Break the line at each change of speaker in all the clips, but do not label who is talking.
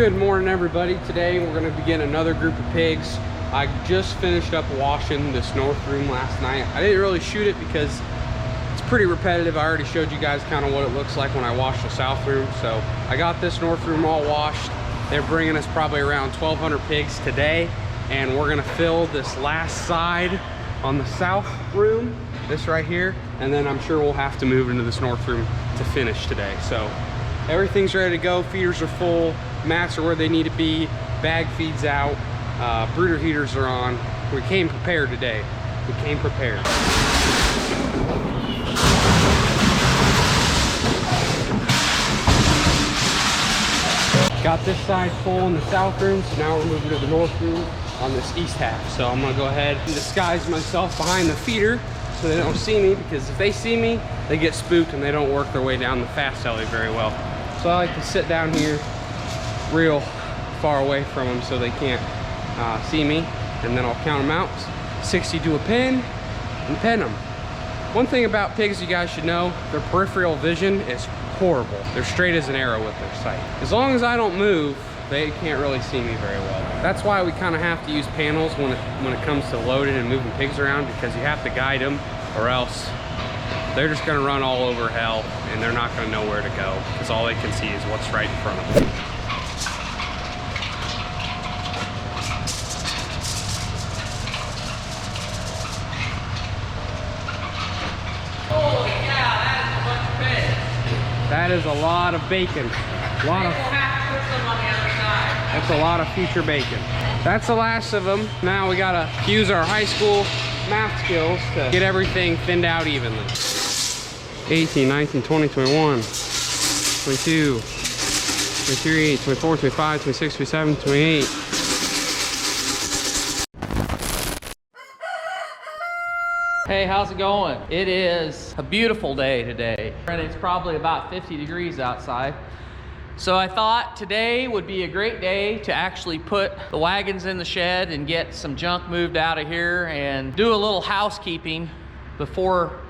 Good morning, everybody. Today we're going to begin another group of pigs. I just finished up washing this north room last night. I didn't really shoot it because it's pretty repetitive. I already showed you guys kind of what it looks like when I wash the south room. So I got this north room all washed. They're bringing us probably around 1,200 pigs today, and we're going to fill this last side on the south room, this right here, and then I'm sure we'll have to move into this north room to finish today. So everything's ready to go. Feeders are full, mats are where they need to be, bag feeds out, brooder heaters are on. We came prepared today. We came prepared. Got this side full in the south room, so now we're moving to the north room on this east half. So I'm gonna go ahead and disguise myself behind the feeder so they don't see me, because if they see me, they get spooked and they don't work their way down the fast alley very well. So I like to sit down here real far away from them so they can't see me, and then I'll count them out, 60 to a pin, and pen them. One thing about pigs you guys should know, their peripheral vision is horrible. They're straight as an arrow with their sight. As long as I don't move, they can't really see me very well. That's why we kind of have to use panels when it comes to loading and moving pigs around, because you have to guide them, or else they're just gonna run all over hell and they're not gonna know where to go, because all they can see is what's right in front of them.
Holy cow, that is a bunch of pigs.
That is a lot of bacon. That's a lot of future bacon. That's the last of them. Now we gotta use our high school math skills to get everything thinned out evenly. 18, 19, 20, 21, 22, 23, 24, 25, 26, 27, 28.
Hey, how's it going? It is a beautiful day today, and it's probably about 50 degrees outside. So I thought today would be a great day to actually put the wagons in the shed and get some junk moved out of here and do a little housekeeping before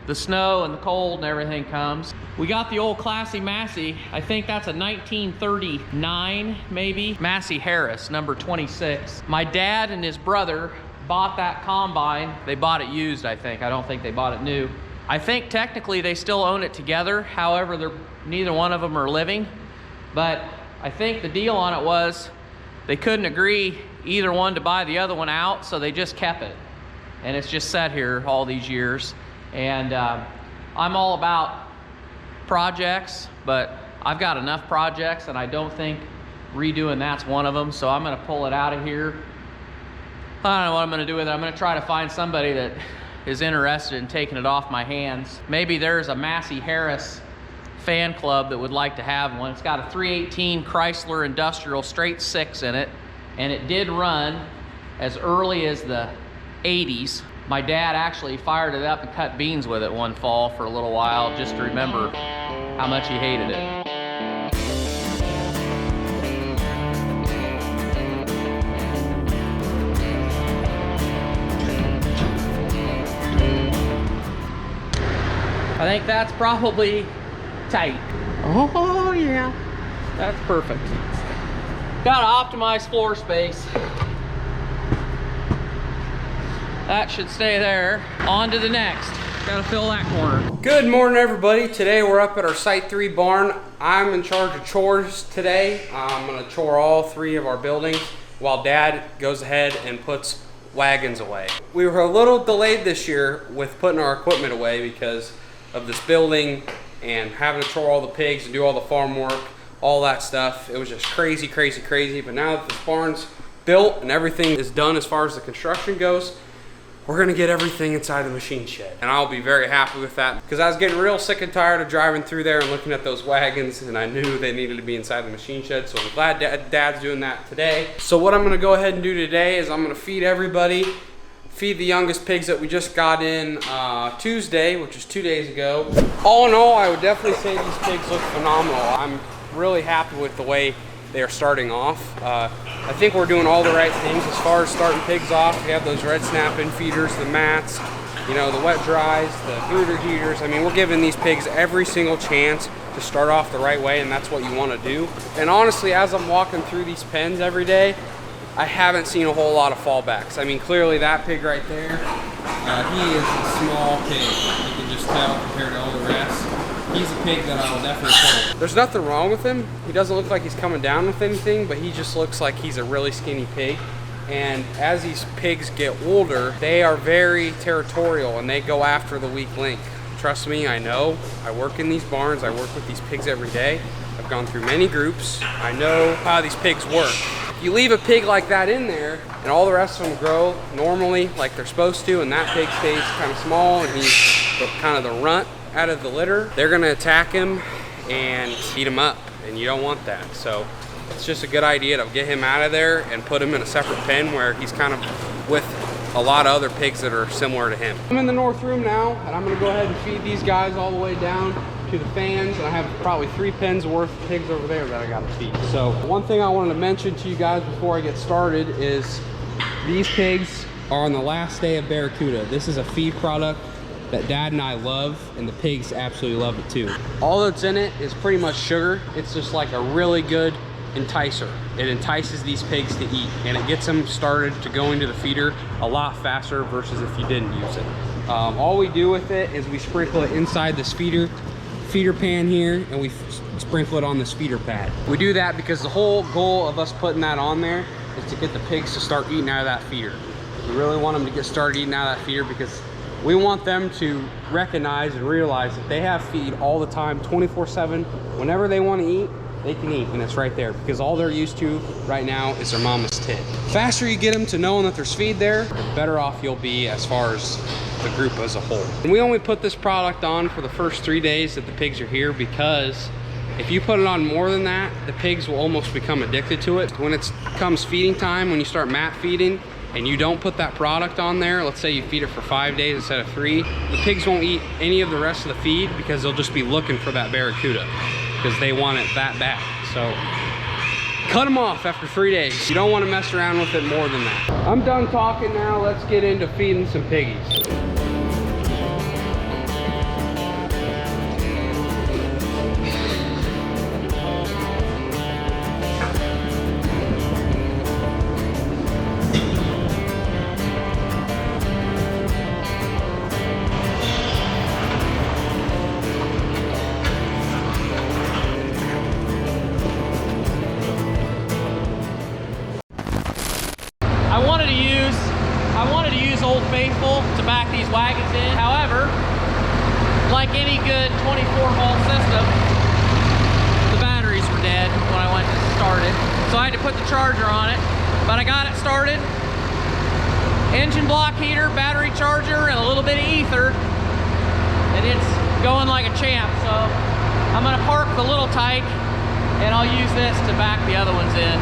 the snow and the cold and everything comes. We got the old classy Massey. I think that's a 1939 maybe. Massey Harris, number 26. My dad and his brother bought that combine. They bought it used, I think. I don't think they bought it new. I think technically they still own it together. However, neither one of them are living. But I think the deal on it was they couldn't agree either one to buy the other one out, so they just kept it. And it's just sat here all these years. And I'm all about projects, but I've got enough projects, and I don't think redoing that's one of them. So I'm gonna pull it out of here. I don't know what I'm gonna do with it. I'm gonna try to find somebody that is interested in taking it off my hands. Maybe there's a Massey Harris fan club that would like to have one. It's got a 318 Chrysler Industrial straight 6 in it, and it did run as early as the 80s. My dad actually fired it up and cut beans with it one fall for a little while, just to remember how much he hated it. I think that's probably tight. Oh yeah, that's perfect. Gotta optimize floor space. That should stay there. On to the next. Gotta fill that corner.
Good morning, everybody. Today we're up at our Site 3 barn. I'm in charge of chores today. I'm gonna chore all 3 of our buildings while Dad goes ahead and puts wagons away. We were a little delayed this year with putting our equipment away because of this building and having to chore all the pigs and do all the farm work, all that stuff. It was just crazy, crazy, crazy. But now that this barn's built and everything is done as far as the construction goes, we're gonna get everything inside the machine shed. And I'll be very happy with that, because I was getting real sick and tired of driving through there and looking at those wagons, and I knew they needed to be inside the machine shed. So I'm glad Dad's doing that today. So what I'm gonna go ahead and do today is I'm gonna feed everybody, feed the youngest pigs that we just got in Tuesday, which is 2 days ago. All in all, I would definitely say these pigs look phenomenal. I'm really happy with the way they are starting off. I think we're doing all the right things as far as starting pigs off. We have those red snap-in feeders, the mats, you know, the wet dries, the brooder heaters. I mean, we're giving these pigs every single chance to start off the right way, and that's what you want to do. And honestly, as I'm walking through these pens every day, I haven't seen a whole lot of fallbacks. I mean, clearly that pig right there, he is a small pig. You can just tell compared to all the rest. He's a pig that I will definitely pull. There's nothing wrong with him. He doesn't look like he's coming down with anything, but he just looks like he's a really skinny pig. And as these pigs get older, they are very territorial and they go after the weak link. Trust me, I know. I work in these barns. I work with these pigs every day. I've gone through many groups. I know how these pigs work. If you leave a pig like that in there and all the rest of them grow normally like they're supposed to, and that pig stays kind of small and he's kind of the runt out of the litter, they're gonna attack him and eat him up, and you don't want that. So it's just a good idea to get him out of there and put him in a separate pen where he's kind of with a lot of other pigs that are similar to him. I'm in the north room now, and I'm gonna go ahead and feed these guys all the way down to the fans, and I have probably 3 pens worth of pigs over there that I gotta feed. So one thing I wanted to mention to you guys before I get started is these pigs are on the last day of Barracuda. This is a feed product that Dad and I love, and the pigs absolutely love it too. All that's in it is pretty much sugar. It's just like a really good enticer. It entices these pigs to eat, and it gets them started to go into the feeder a lot faster versus if you didn't use it. All we do with it is we sprinkle it inside this feeder pan here, and we sprinkle it on this feeder pad. We do that because the whole goal of us putting that on there is to get the pigs to start eating out of that feeder. We really want them to get started eating out of that feeder because we want them to recognize and realize that they have feed all the time, 24/7. Whenever they want to eat, they can eat, and it's right there because all they're used to right now is their mama's tit. The faster you get them to knowing that there's feed there, the better off you'll be as far as the group as a whole. And we only put this product on for the first 3 days that the pigs are here, because if you put it on more than that, the pigs will almost become addicted to it. When it comes feeding time, when you start mat feeding, and you don't put that product on there, let's say you feed it for 5 days instead of 3, the pigs won't eat any of the rest of the feed because they'll just be looking for that Barracuda because they want it that bad. So cut them off after 3 days. You don't want to mess around with it more than that. I'm done talking now. Let's get into feeding some piggies.
I wanted to use Old Faithful to back these wagons in. However, like any good 24-volt system, the batteries were dead when I went to start it. So I had to put the charger on it, but I got it started. Engine block heater, battery charger, and a little bit of ether, and it's going like a champ. So I'm gonna park the little tyke, and I'll use this to back the other ones in.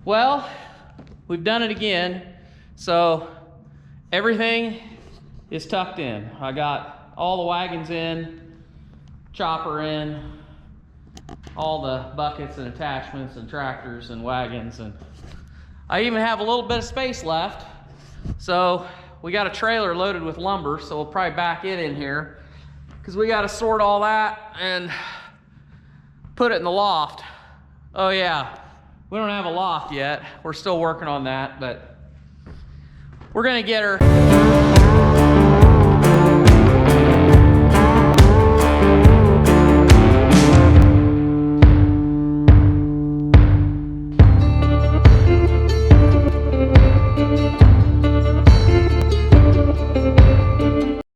Well, we've done it again. So everything is tucked in. I got all the wagons in, chopper in, all the buckets and attachments and tractors and wagons, and I even have a little bit of space left. So we got a trailer loaded with lumber, so we'll probably back it in here because we got to sort all that and put it in the loft. Oh yeah, we don't have a loft yet. We're still working on that, but we're gonna get her.